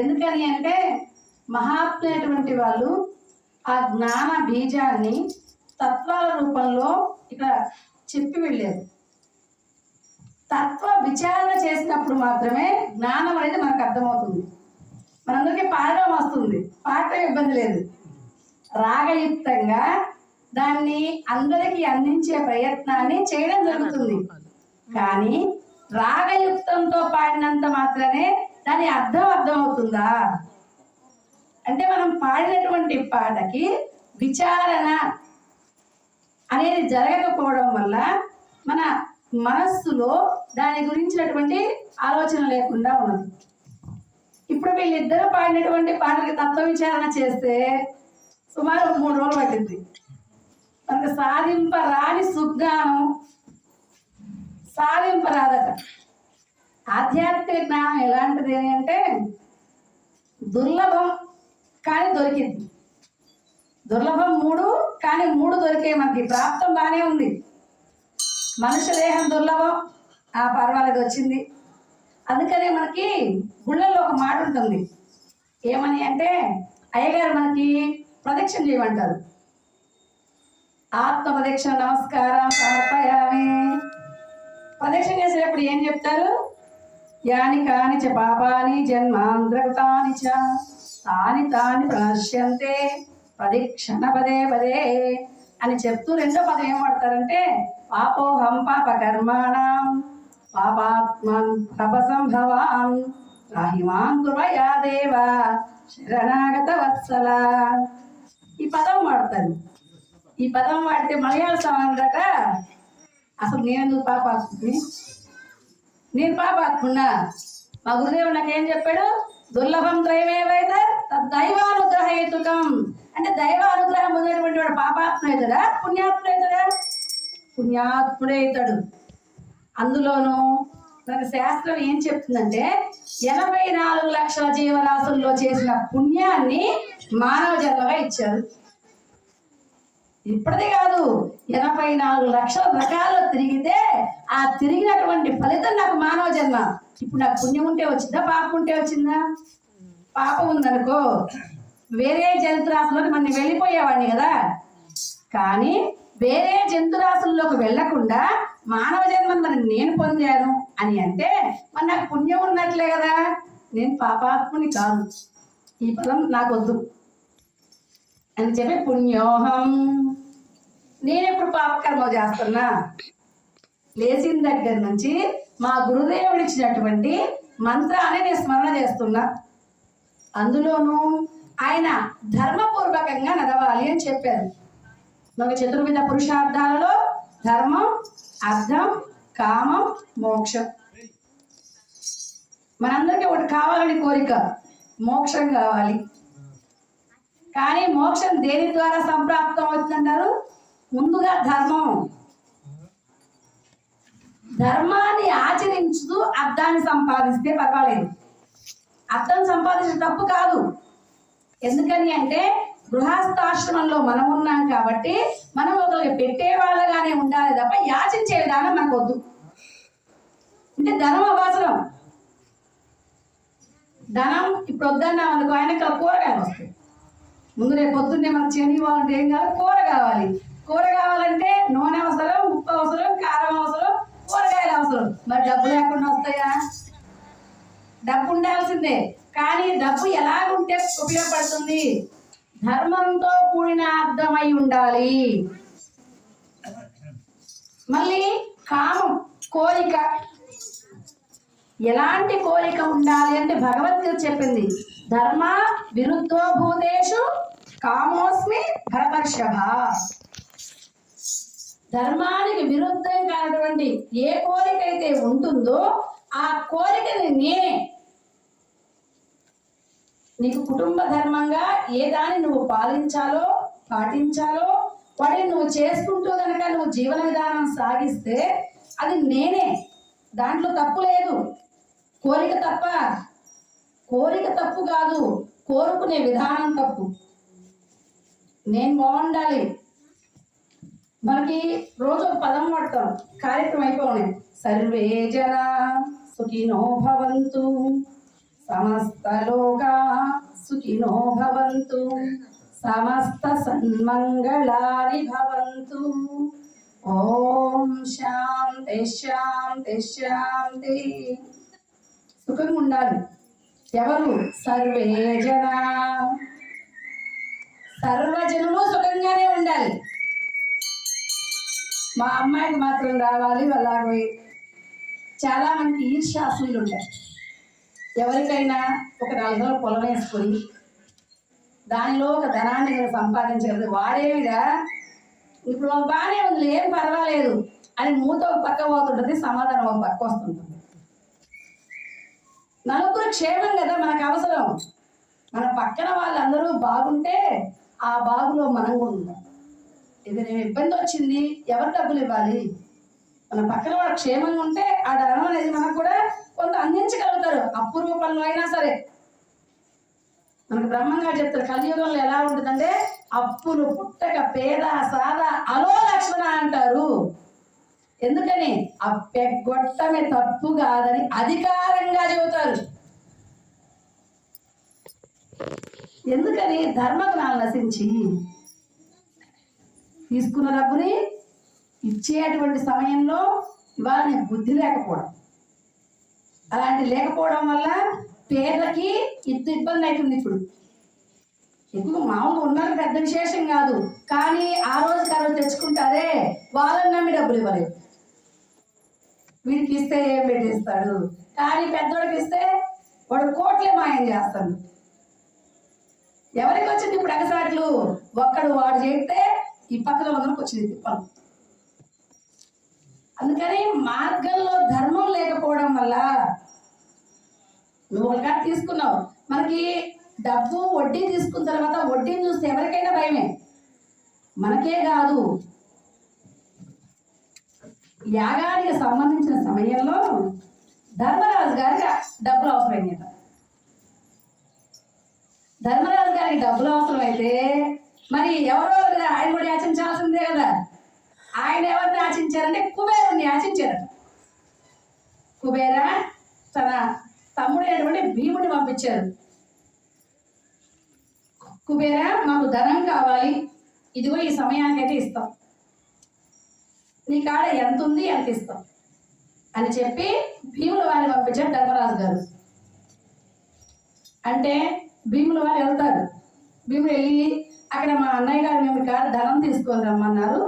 ఎందుకని అంటే మహాత్మైనటువంటి వాళ్ళు ఆ జ్ఞాన బీజాన్ని తత్వాల రూపంలో ఇక్కడ చెప్పి వెళ్ళారు. తత్వ విచారణ చేసినప్పుడు మాత్రమే జ్ఞానం అనేది మనకు అర్థమవుతుంది. మనందరికీ పాడడం వస్తుంది, పాడటం ఇబ్బంది లేదు. రాగయుక్తంగా దాన్ని అందరికీ అందించే ప్రయత్నాన్ని చేయడం జరుగుతుంది. కానీ రాగయుక్తంతో పాడినంత మాత్రమే దాని అర్థమవుతుందా అంటే మనం పాడినటువంటి పాటకి విచారణ అనేది జరగకపోవడం వల్ల మన మనస్సులో దాని గురించినటువంటి ఆలోచన లేకుండా ఉన్నది. ఇప్పుడు వీళ్ళిద్దరూ పాడినటువంటి పాటలకి తత్వ విచారణ చేస్తే సుమారు 3 రోజులు పట్టింది. మనకు సాధింపరాని సుజ్ఞానం సాధింపరాదట. ఆధ్యాత్మిక జ్ఞానం ఎలాంటిది అంటే దుర్లభం కానీ దొరికింది. దుర్లభం 3 కానీ 3 దొరికే మనకి ప్రాప్తం బాగానే ఉంది. మనుష్య దేహం దుర్లభం, పర్వాలేదు వచ్చింది. అందుకనే మనకి గుళ్ళల్లో ఒక మాట ఉంటుంది, ఏమని అంటే అయ్యగారు మనకి ప్రదక్షిణ చేయమంటారు. ఆత్మ ప్రదక్షిణ నమస్కారం సమర్పయామి. ప్రదక్షిణ చేసేటప్పుడు ఏం చెప్తారు? యాని కాని చ పాపాని జన్మాంధ్రగతాని చ తాని తాని ప్రణశ్యంతే ప్రదక్షిణ పదే పదే అని చెప్తూ రెండో పదం ఏం వాడతారంటే పాపోహం పాప కర్మాణం పాపాత్మన్ తపసంభవాన్ రాహిమాన్ కృపయా దేవ శరణాగత వత్సల. ఈ పదం వాడతారు. ఈ పదం వాడితే మలయాళ సమానట అసలు నేను పాపాత్ముని, నేను పాపాత్మున్నా. మా గురుదేవుడు నాకేం చెప్పాడు? దుర్లభం త్రయమేవైత దైవానుగ్రహేతుకం అంటే దైవానుగ్రహం పొందినటువంటి వాడు పాపాత్ముడైతాడా పుణ్యాత్ముడైతాడా? పుణ్యాత్ముడైతాడు. అందులోనూ మనకు శాస్త్రం ఏం చెప్తుందంటే 84 లక్షల జీవరాశుల్లో చేసిన పుణ్యాన్ని మానవ జన్మగా ఇచ్చారు. ఇప్పటిదే కాదు 84 లక్షల రకాలు తిరిగితే ఆ తిరిగినటువంటి ఫలితం నాకు మానవ జన్మ. ఇప్పుడు నాకు పుణ్యం ఉంటే వచ్చిందా పాపం ఉంటే వచ్చిందా? పాపం ఉందనుకో వేరే జంతురాశుల్లోకి మనం వెళ్ళిపోయేవాడిని కదా. కానీ వేరే జంతురాశుల్లోకి వెళ్లకుండా మానవ జన్మను మనం నేను పొందాను అని అంటే మరి నాకు పుణ్యం ఉన్నట్లే కదా. నేను పాపాత్ముని కాదు, ఈ పదం నాకు వద్దు అని చెప్పి పుణ్యోహం. నేనెప్పుడు పాపకర్మ చేస్తున్నా? లేచిన దగ్గర నుంచి మా గురుదేవుడు ఇచ్చినటువంటి మంత్రాన్ని నేను స్మరణ చేస్తున్నా. అందులోనూ ఆయన ధర్మపూర్వకంగా నడవాలి అని చెప్పారు. ఒక చతుర్విధ పురుషార్థాలలో ధర్మం, అర్థం, కామం, మోక్షం. మనందరికీ ఒకటి కావాలని కోరిక, మోక్షం కావాలి. కానీ మోక్షం దేని ద్వారా సంప్రాప్తం అవుతుందంటారు? ముందుగా ధర్మం. ధర్మాన్ని ఆచరించుతూ అర్థాన్ని సంపాదిస్తే పర్వాలేదు. అర్థం సంపాదించడం తప్పు కాదు. ఎందుకని అంటే గృహస్థాశ్రమంలో మనం ఉన్నాం కాబట్టి మనం ఒకరికి పెట్టే వాళ్ళగానే ఉండాలి తప్ప యాచించే విధానం మనకు వద్దు. అంటే ధనం అవసరం. ధనం ఇప్పుడు వద్దన్నాం అనుకో ఆయన కూరగాయలు వస్తాయి. ముందు రేపు పొద్దున్నే మనకు చెని వాళ్ళంటే ఏం కావాలి? కూర కావాలి. కూర కావాలంటే నూనె అవసరం, ఉప్పు అవసరం, కారం అవసరం, కూరగాయలు అవసరం. మరి డబ్బు లేకుండా వస్తాయా? డబ్బు ఉండాల్సిందే. కానీ డబ్బు ఎలాగుంటే ఉపయోగపడుతుంది? ధర్మంతో కూడిన అర్థమై ఉండాలి. మళ్ళీ కామం, కోరిక. ఎలాంటి కోరిక ఉండాలి అంటే భగవద్గీత చెప్పింది, ధర్మ విరుద్ధో భూతేషు కామోస్మి భరతర్షభ. ధర్మానికి విరుద్ధం కానటువంటి ఏ కోరిక అయితే ఉంటుందో ఆ కోరికని నేనే. నీకు కుటుంబ ధర్మంగా ఏ దాన్ని నువ్వు పాటించాలో వాటిని నువ్వు చేసుకుంటూ కనుక నువ్వు జీవన విధానం సాగిస్తే అది నేనే. దాంట్లో తప్పు లేదు. కోరిక తప్పు కాదు, కోరుకునే విధానం తప్పు. నేను బాగుండాలి. మనకి రోజు ఒక పదం వాడతాం, కార్యక్రమం అయిపోయి సర్వే జన సుఖినో భవంతు సమస్తలోకా సుఖినో భవంతు, సమస్త సన్మంగళాని భవంతు. ఓం శాంతి శాంతి శాంతి. సుఖంగా ఉండాలి. ఎవరు? సర్వే జన, సర్వజనులు సుఖంగానే ఉండాలి. మా అమ్మాయికి మాత్రం రావాలి. అలాగే చాలా మంది ఈర్ష్యాసులు ఉంటాయి. ఎవరికైనా ఒక 4 రోజులు పొలం వేసుకొని దానిలో ఒక ధనాన్ని సంపాదించగలదు. వాడేవిగా ఇప్పుడు బాగానే ఉంది, ఏం పర్వాలేదు అని మూత ఒక పక్క పోతుంటుంది, సమాధానం ఒక పక్క వస్తుంటుంది. నలుగురు క్షేమం కదా మనకు అవసరం. మన పక్కన వాళ్ళందరూ బాగుంటే ఆ బాగులో మనం కూడా ఉంటాం. ఏదైనా ఇబ్బంది వచ్చింది, ఎవరు డబ్బులు ఇవ్వాలి? మన పక్కన వాడు క్షేమంగా ఉంటే ఆ ధనం అనేది మనకు కూడా కొంత అందించగలుగుతారు, అప్పు రూపంలో అయినా సరే. మనకు బ్రహ్మంగా చెప్తారు కలియుగంలో ఎలా ఉంటుందంటే అప్పులు పుట్టక పేద సాద అలో లక్ష్మణ అంటారు. ఎందుకని? అప్పెగొట్టమే తప్పు కాదని అధికారంగా చెబుతారు. ఎందుకని? ధర్మగుణాలు నశించి తీసుకున్న డబ్బుని ఇచ్చేటువంటి సమయంలో ఇవాళ నీకు బుద్ధి లేకపోవడం, అలాంటి లేకపోవడం వల్ల పేదలకి ఇంత ఇబ్బంది అవుతుంది. ఇప్పుడు ఎక్కువ మామూలుగా ఉన్నారు, పెద్ద విశేషం కాదు. కానీ ఆ రోజు తెచ్చుకుంటారే, వాళ్ళని నమ్మి డబ్బులు ఇవ్వలేదు. వీడికి ఇస్తే ఏం పెట్టేస్తాడు, కానీ పెద్దోడికి ఇస్తే వాడు కోట్లే మాయం చేస్తాడు. ఎవరికి వచ్చింది ఇప్పుడు ఎగసాట్లు? ఒక్కడు వాడు చేస్తే ఈ పక్కన వాళ్ళకి వచ్చింది తిప్పలు. అందుకని మార్గంలో ధర్మం లేకపోవడం వల్ల నువ్వు ఒక తీసుకున్నావు, మనకి డబ్బు వడ్డీ తీసుకున్న తర్వాత వడ్డీని చూస్తే ఎవరికైనా భయమే. మనకే కాదు, యాగానికి సంబంధించిన సమయంలో ధర్మరాజు గారికి డబ్బులు అవసరమైంది. ధర్మరాజు గారికి డబ్బులు అవసరమైతే మరి ఎవరో కదా ఆయన కూడా యాచించాల్సిందే కదా. ఆయన ఎవరిని యాచించారంటే కుబేరుని యాచించారు. కుబేర తన తమ్ముడైనటువంటి భీముడిని పంపించారు. కుబేర, మాకు ధనం కావాలి, ఇదిగో ఈ సమయానికి అయితే ఇస్తాం, నీ కాడ ఎంత ఉంది ఎంత ఇస్తాం అని చెప్పి భీముల వారిని పంపించారు ధర్మరాజు గారు. అంటే భీముల వారు వెళ్తారు. భీముడు వెళ్ళి అక్కడ మా అన్నయ్య గారు మేము కాడ ధనం తీసుకొని రమ్మన్నారు,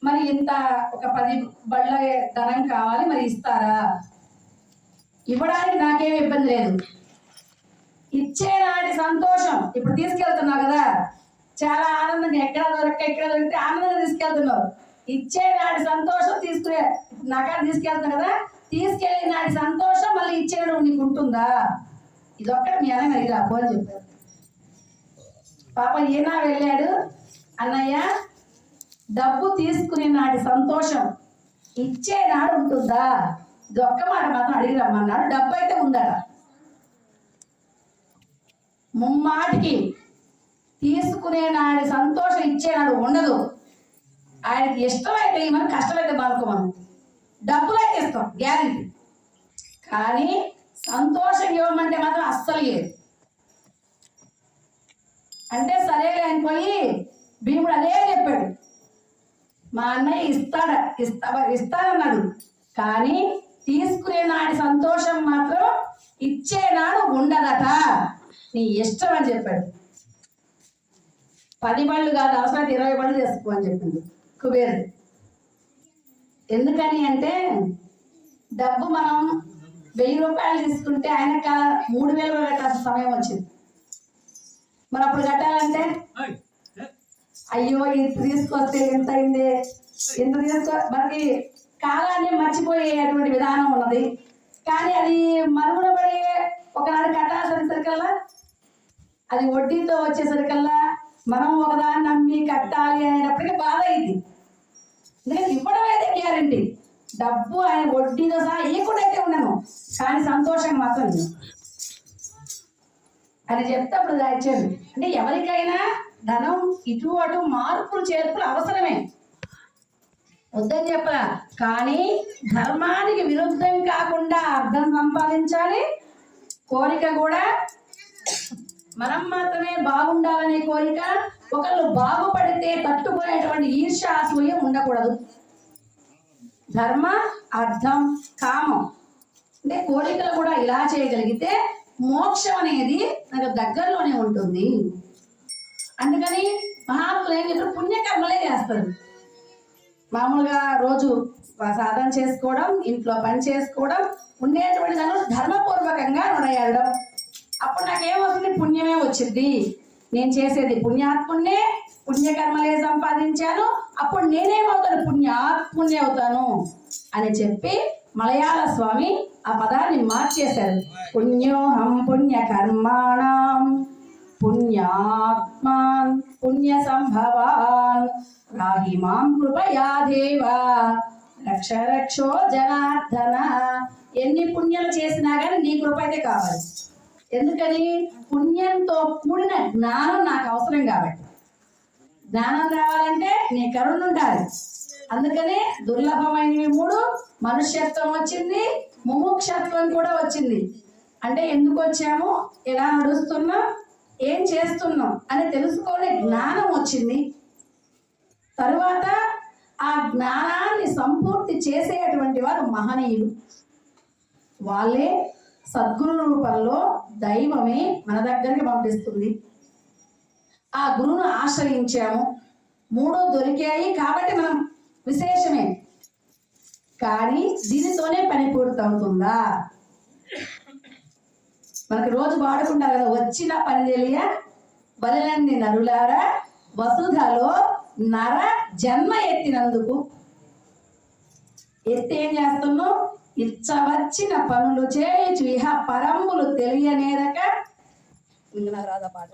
మరి ఇంత ఒక 10 బళ్ళ ధనం కావాలి, మరి ఇస్తారా? ఇవ్వడానికి నాకేమి ఇబ్బంది లేదు, ఇచ్చే నాటి సంతోషం. ఇప్పుడు తీసుకెళ్తున్నావు కదా, చాలా ఆనందంగా, ఎక్కడ దొరికితే ఆనందంగా తీసుకెళ్తున్నావు. ఇచ్చే నాటి సంతోషం తీసుకునే నాకాడ తీసుకెళ్తాను కదా, తీసుకెళ్ళి నాటి సంతోషం మళ్ళీ ఇచ్చేయడం నీకు ఉంటుందా? ఇది ఒక్కటి మీ అన్న మరి రాబో అని చెప్పారు. పాప ఈయన వెళ్ళాడు, అన్నయ్య డబ్బు తీసుకునే నాటి సంతోషం ఇచ్చే నాడు ఉంటుందా? ఇది ఒక్క మాట మాత్రం అడిగి రమ్మన్నాడు. డబ్బు అయితే ఉందట. ముమ్మాటికి తీసుకునే నాడి సంతోషం ఇచ్చేనాడు ఉండదు. ఆయనకి ఇష్టమైతే మనం కష్టమైతే బాదుకోమను, డబ్బులు అయితే ఇస్తాం గ్యారెంటీ, కానీ సంతోషం ఇవ్వమంటే మాత్రం అస్సలు లేదు. అంటే సరేలే అనిపోయి భీముడు అదే చెప్పాడు, మా అన్నయ్య ఇస్తానన్నాడు, కానీ తీసుకునే నాటి సంతోషం మాత్రం ఇచ్చేనాడు ఉండదట, నీ ఇష్టం అని చెప్పాడు. 10 బళ్ళు కాదు, అవసరం 20 బళ్ళు చేసుకో అని చెప్పింది కుబేరుడు. ఎందుకని అంటే డబ్బు మనం 1000 రూపాయలు తీసుకుంటే ఆయనక 3000 కట్టాల్సిన సమయం వచ్చింది. మరి అప్పుడు కట్టాలంటే అయ్యో ఇంత తీసుకొస్తే ఎంత అయింది, ఇంత మనకి కాలాన్ని మర్చిపోయేటువంటి విధానం ఉన్నది. కానీ అది మరుగున పడి ఒకనాడు కట్టాల్సరికల్లా, అది వడ్డీతో వచ్చేసరికల్లా మనం ఒకదాన్ని నమ్మి కట్టాలి అనేటప్పటికీ బాధ అయింది. ఎందుకంటే ఇవ్వడం అయితే గ్యారంటీ, డబ్బు ఆయన వడ్డీతో సహా ఇవ్వకుండా అయితే ఉన్నాను, కానీ సంతోషం మాత్రం అని చెప్తే అప్పుడు దాచారు. అంటే ఎవరికైనా ధనం ఇటు అటు మార్పులు చేర్పులు అవసరమే, వద్దని చెప్పరా, కానీ ధర్మానికి విరుద్ధం కాకుండా అర్థం సంపాదించాలి, కోరిక కూడా మనం మాత్రమే బాగుండాలనే కోరిక, ఒకళ్ళు బాగుపడితే తట్టుకునేటువంటి ఈర్ష్య అసూయ ఉండకూడదు. ధర్మ, అర్థం, కామం అంటే కోరికలు కూడా ఇలా చేయగలిగితే మోక్షం అనేది నాకు దగ్గరలోనే ఉంటుంది. అందుకని మహాత్ములు ఏం చేస్తారు, పుణ్యకర్మలే చేస్తారు. మామూలుగా రోజు సాధన చేసుకోవడం, ఇంట్లో పని చేసుకోవడం, ఉండేటువంటి దానిలో ధర్మపూర్వకంగా నడయడం. అప్పుడు నాకేమవుతుంది, పుణ్యమే వచ్చింది. నేను చేసేది పుణ్యాత్మున్నే, పుణ్యకర్మలే సంపాదించాను, అప్పుడు నేనేమవుతాను, పుణ్యాత్మున్నే అవుతాను అని చెప్పి మలయాళ స్వామి ఆ పదాన్ని మార్చేశారు. పుణ్యోహం పుణ్యకర్మాణం పుణ్యాత్మాన్ పుణ్య సంభవాన్ రాహి మాం కృపయా దేవా రక్ష రక్షో జనార్దన. ఎన్ని పుణ్యాలు చేసినా కానీ నీ కృప అయితే కావాలి. ఎందుకని, పుణ్యంతో కూడిన జ్ఞానం నాకు అవసరం కాబట్టి. జ్ఞానం రావాలంటే నీ కరుణ ఉండాలి. అందుకనే దుర్లభమైనవి 3, మనుష్యత్వం వచ్చింది, ముముక్షత్వం కూడా వచ్చింది. అంటే ఎందుకు వచ్చాము, ఎలా నడుస్తున్నాం, ఏం చేస్తున్నాం అని తెలుసుకునే జ్ఞానం వచ్చింది. తరువాత ఆ జ్ఞానాన్ని సంపూర్తి చేసేటువంటి వారు మహనీయులు. వాళ్ళే సద్గురు రూపంలో దైవమే మన దగ్గరికి పంపిస్తుంది. ఆ గురువును ఆశ్రయించాము, 3 దొరికాయి కాబట్టి మనం విశేషమే. కానీ దీనితోనే పని పూర్తవుతుందా? మనకి రోజు పాడుకుంటారు కదా, వచ్చిన పని తెలియ బలినంది నరులారా వసుధలో నర జన్మ ఎత్తినందుకు. ఎత్తి ఏం చేస్తున్నావు, ఇచ్చవచ్చిన పనులు చేయొచ్చు ఇహ పరంబులు తెలియనేరక. రాదా పాట